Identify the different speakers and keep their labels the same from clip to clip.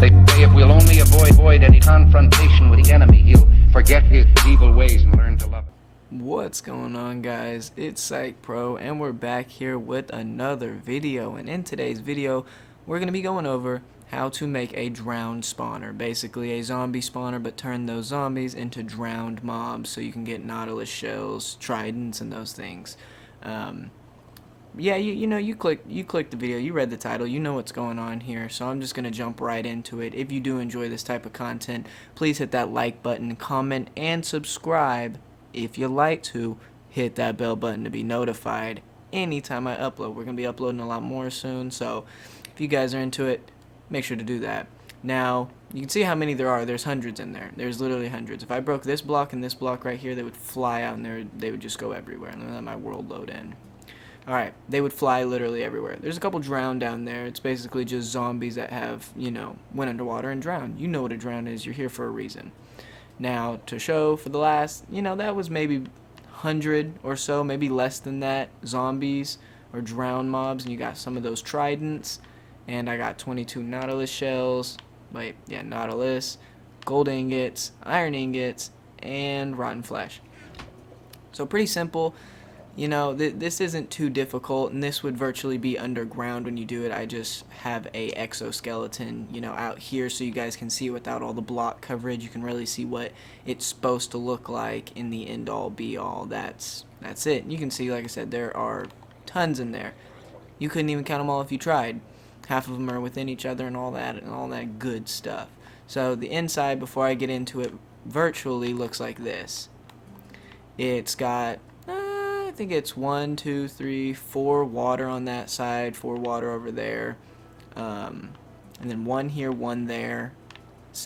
Speaker 1: They say if we'll only avoid any confrontation with the enemy, he'll forget his evil ways and learn to love it.
Speaker 2: What's going on, guys? It's Syke Pro, and we're back here with another video. And in today's video, we're going to be going over how to make a drowned spawner. Basically a zombie spawner, but turn those zombies into drowned mobs so you can get Nautilus shells, Tridents, and those things. Yeah, you clicked the video, you read the title, you know what's going on here, so I'm just going to jump right into it. If you do enjoy this type of content, please hit that like button, comment, and subscribe. If you like to, hit that bell button to be notified anytime I upload. We're going to be uploading a lot more soon, so if you guys are into it, make sure to do that. Now, you can see how many there are. There's hundreds in there. There's literally hundreds. If I broke this block and this block right here, they would fly out and they would just go everywhere. And then let my world load in. Alright, they would fly literally everywhere. There's a couple drowned down there. It's basically just zombies that have, went underwater and drowned. You know what a drown is. You're here for a reason. Now, to show for the last, that was maybe 100 or so, maybe less than that, zombies or drowned mobs. And you got some of those tridents. And I got 22 Nautilus shells. Wait, yeah, Nautilus, gold ingots, iron ingots, and rotten flesh. So pretty simple. This isn't too difficult, and this would virtually be underground when you do it. I just have a exoskeleton, out here so you guys can see without all the block coverage. You can really see what it's supposed to look like in the end-all, be-all. That's it. You can see, like I said, there are tons in there. You couldn't even count them all if you tried. Half of them are within each other and all that good stuff. So the inside, before I get into it, virtually looks like this. It's got I think it's 1, 2, 3, 4 water on that side, 4 water over there, and then 1 here, 1 there,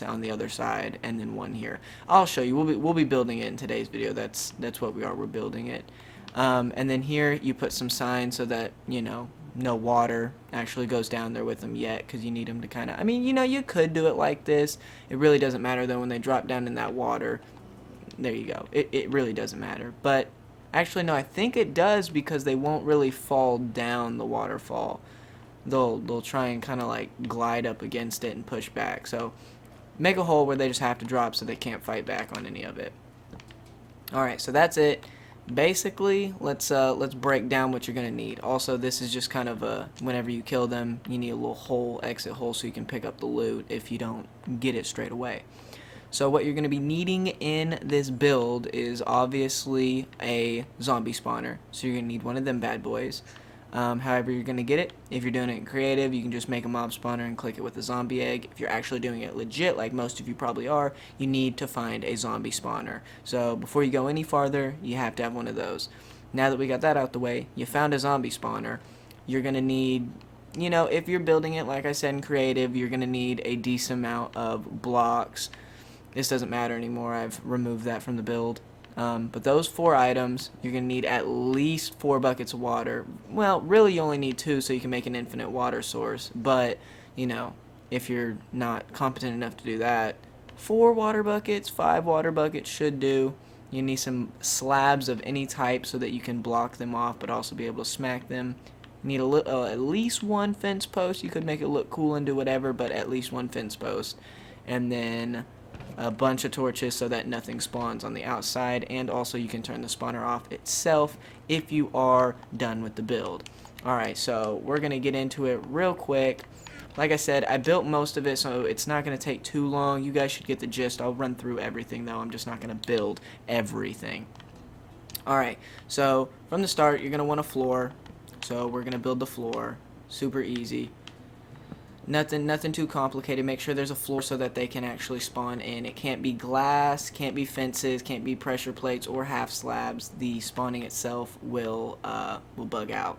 Speaker 2: on the other side, and then 1 here. I'll show you. We'll be building it in today's video. That's what we are. We're building it, and then here you put some signs so that no water actually goes down there with them yet, because you need them to kind of. You could do it like this. It really doesn't matter though when they drop down in that water. There you go. It really doesn't matter, but. Actually, no, I think it does because they won't really fall down the waterfall. They'll try and kind of like glide up against it and push back. So make a hole where they just have to drop so they can't fight back on any of it. Alright, so that's it. Basically, let's break down what you're going to need. Also, this is just kind of whenever you kill them, you need a little hole, exit hole, so you can pick up the loot if you don't get it straight away. So what you're going to be needing in this build is obviously a zombie spawner. So you're going to need one of them bad boys. However you're going to get it, if you're doing it in creative, you can just make a mob spawner and click it with a zombie egg. If you're actually doing it legit, like most of you probably are, you need to find a zombie spawner. So before you go any farther, you have to have one of those. Now that we got that out the way, you found a zombie spawner, you're going to need... if you're building it, like I said, in creative, you're going to need a decent amount of blocks. This doesn't matter anymore. I've removed that from the build. But those 4 items, you're going to need at least 4 buckets of water. Well, really you only need 2 so you can make an infinite water source. But, if you're not competent enough to do that, 4 water buckets, 5 water buckets should do. You need some slabs of any type so that you can block them off but also be able to smack them. You need at least 1 fence post. You could make it look cool and do whatever, but at least 1 fence post. And then a bunch of torches so that nothing spawns on the outside, and also you can turn the spawner off itself if you are done with the build. Alright, so we're going to get into it real quick. Like I said, I built most of it, so it's not going to take too long. You guys should get the gist. I'll run through everything though. I'm just not going to build everything. Alright, so from the start you're going to want a floor. So we're going to build the floor. Super easy. Nothing too complicated. Make sure there's a floor so that they can actually spawn in. It can't be glass, can't be fences, can't be pressure plates or half slabs. The spawning itself will bug out,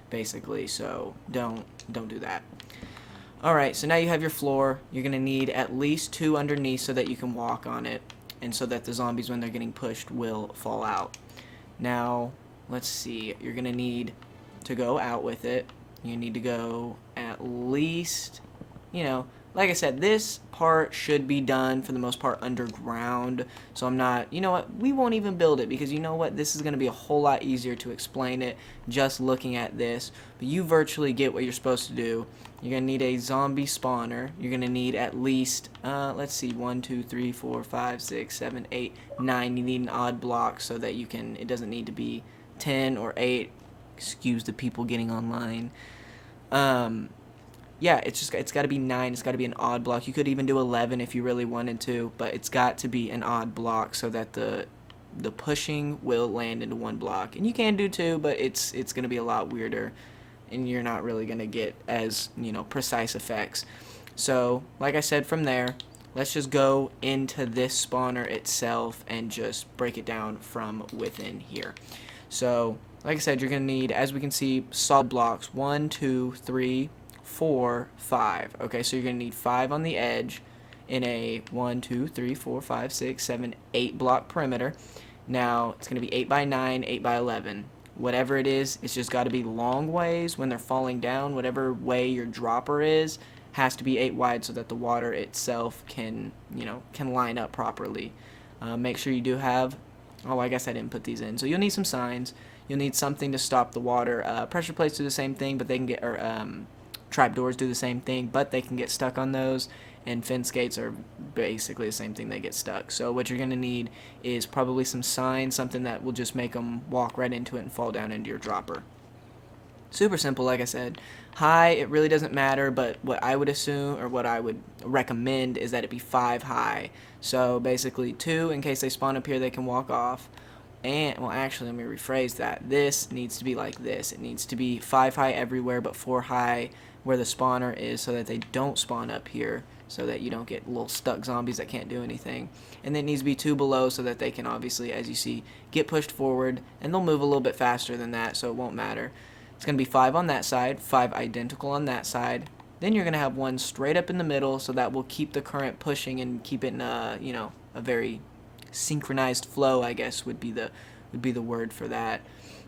Speaker 2: basically. So don't do that. Alright, so now you have your floor. You're going to need at least 2 underneath so that you can walk on it, and so that the zombies, when they're getting pushed, will fall out. Now, let's see. You're going to need to go out with it. You need to go at least, like I said, this part should be done for the most part underground, so I'm not, you know what, we won't even build it, because you know what, this is going to be a whole lot easier to explain it just looking at this. But you virtually get what you're supposed to do. You're going to need a zombie spawner. You're going to need at least, let's see, 1, 2, 3, 4, 5, 6, 7, 8, 9. You need an odd block so that you can, it doesn't need to be 10 or 8. Excuse the people getting online. Yeah, it's got to be 9. It's got to be an odd block. You could even do 11 if you really wanted to, but it's got to be an odd block so that the pushing will land into one block. And you can do 2, but it's going to be a lot weirder, and you're not really going to get as, you know, precise effects. So, like I said, from there, let's just go into this spawner itself and just break it down from within here. So, like I said, you're going to need, as we can see, solid blocks. 1, 2, 3, 4, 5. Okay, so you're going to need 5 on the edge in a 1, 2, 3, 4, 5, 6, 7, 8 block perimeter. Now, it's going to be 8 by 9, 8 by 11. Whatever it is, it's just got to be long ways when they're falling down. Whatever way your dropper is has to be 8 wide so that the water itself can, you know, can line up properly. Make sure you do have, oh, I guess I didn't put these in. So you'll need some signs. You'll need something to stop the water. Pressure plates do the same thing, but they can get, or trapdoors do the same thing, but they can get stuck on those. And fence gates are basically the same thing, they get stuck. So what you're going to need is probably some signs, something that will just make them walk right into it and fall down into your dropper. Super simple, like I said. High, it really doesn't matter, but what I would assume, or what I would recommend, is that it be 5 high. So basically 2, in case they spawn up here, they can walk off. And, well, actually, let me rephrase that. This needs to be like this. It needs to be 5 high everywhere, but 4 high where the spawner is, so that they don't spawn up here, so that you don't get little stuck zombies that can't do anything. And then it needs to be 2 below so that they can obviously, as you see, get pushed forward, and they'll move a little bit faster than that, so it won't matter. It's going to be 5 on that side, 5 identical on that side. Then you're going to have 1 straight up in the middle, so that will keep the current pushing and keep it in a, you know, a very synchronized flow, I guess would be the word for that.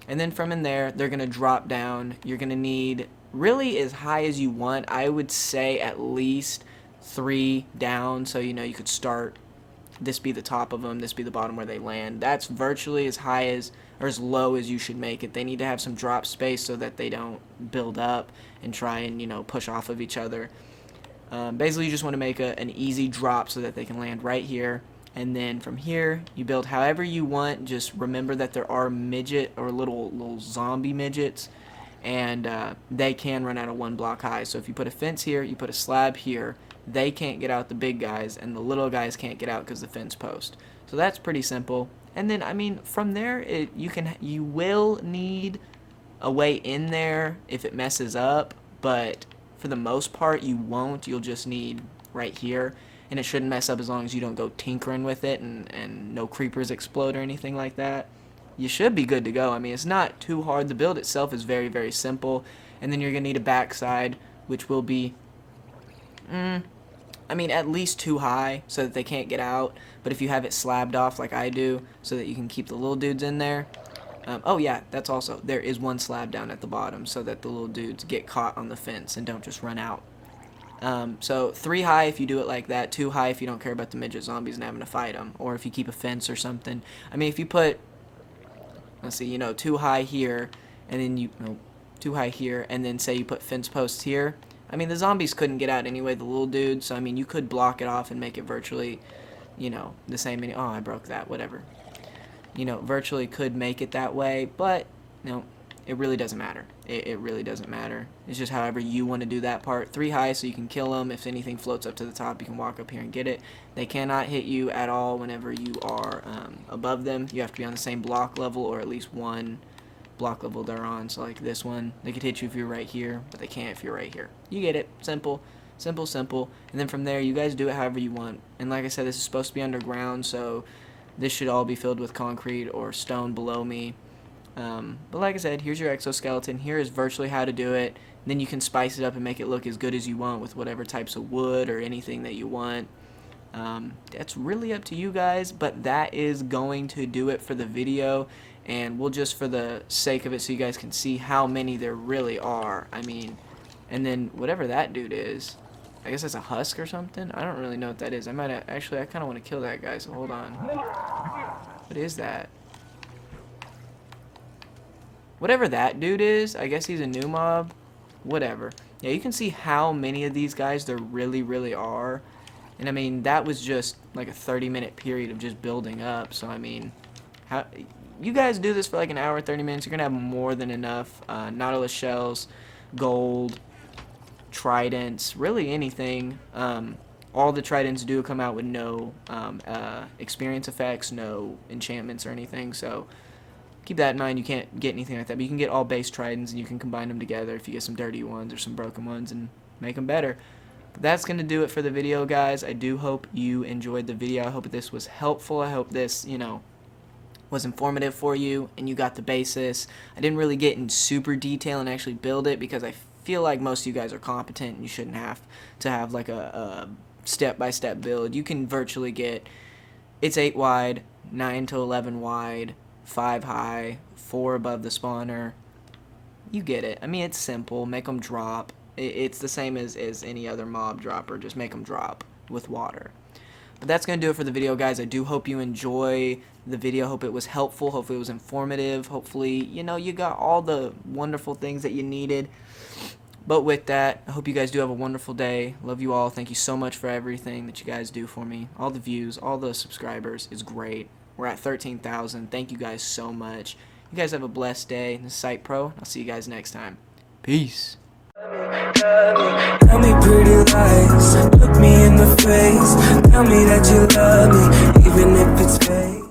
Speaker 2: And then from in there, they're going to drop down. You're going to need really as high as you want. I would say at least 3 down, so you know you could start, this be the top of them, this be the bottom where they land. That's virtually as high as, or as low as you should make it. They need to have some drop space so that they don't build up and try and, you know, push off of each other. Basically, you just want to make an easy drop so that they can land right here. And then from here, you build however you want. Just remember that there are midget or little zombie midgets, and they can run out of 1 block high. So if you put a fence here, you put a slab here, they can't get out, the big guys, and the little guys can't get out because the fence post. So that's pretty simple. And then, I mean, from there, you will need a way in there if it messes up, but for the most part, you won't. You'll just need right here. And it shouldn't mess up as long as you don't go tinkering with it and no creepers explode or anything like that. You should be good to go. I mean, it's not too hard. The build itself is very, very simple. And then you're going to need a backside, which will be, I mean, at least 2 high so that they can't get out. But if you have it slabbed off like I do so that you can keep the little dudes in there. Oh, yeah, that's also, there is 1 slab down at the bottom so that the little dudes get caught on the fence and don't just run out. So 3 high if you do it like that, 2 high if you don't care about the midget zombies and having to fight them, or if you keep a fence or something. I mean, if you put, let's see, you know, 2 high here, and then you, no, 2 high here, and then say you put fence posts here. I mean, the zombies couldn't get out anyway, the little dudes, so I mean, you could block it off and make it virtually, you know, the same, oh, I broke that, whatever. You know, virtually could make it that way, but, you know, it really doesn't matter. It really doesn't matter. It's just however you want to do that part. 3 high so you can kill them. If anything floats up to the top, you can walk up here and get it. They cannot hit you at all whenever you are above them. You have to be on the same block level, or at least 1 block level they're on. So like this one, they could hit you if you're right here, but they can't if you're right here. You get it. Simple. Simple, simple. And then from there, you guys do it however you want. And like I said, this is supposed to be underground, so this should all be filled with concrete or stone below me. But like I said, here's your exoskeleton. Here is virtually how to do it. And then you can spice it up and make it look as good as you want with whatever types of wood or anything that you want. That's really up to you guys, but that is going to do it for the video. And we'll just, for the sake of it, so you guys can see how many there really are. I mean, and then whatever that dude is, I guess that's a husk or something. I don't really know what that is. I might actually, I kind of want to kill that guy, so hold on. What is that? Whatever that dude is, I guess he's a new mob. Whatever. Yeah, you can see how many of these guys there really are. And I mean, that was just like a 30-minute period of just building up. So I mean, how you guys do this for like an hour, 30 minutes, you're gonna have more than enough Nautilus shells, gold, tridents, really anything. All the tridents do come out with no experience effects, no enchantments or anything. So keep that in mind. You can't get anything like that, but you can get all base tridents and you can combine them together if you get some dirty ones or some broken ones and make them better. But that's going to do it for the video, guys. I do hope you enjoyed the video. I hope this was helpful. I hope this, was informative for you and you got the basis. I didn't really get in super detail and actually build it because I feel like most of you guys are competent and you shouldn't have to have like a step-by-step build. You can virtually get, it's 8 wide, 9 to 11 wide, 5 high, 4 above the spawner. You get it. I mean, it's simple. Make them drop. It's the same as any other mob dropper. Just make them drop with water. But that's going to do it for the video, guys. I do hope you enjoy the video. Hope it was helpful. Hopefully it was informative. Hopefully, you got all the wonderful things that you needed. But with that, I hope you guys do have a wonderful day. Love you all. Thank you so much for everything that you guys do for me. All the views, all the subscribers is great. We're at 13,000. Thank you guys so much. You guys have a blessed day. This is Syke Pro. I'll see you guys next time. Peace.
Speaker 3: Tell me pretty lies, look me in the face. Tell me that you love me, even if it's fake.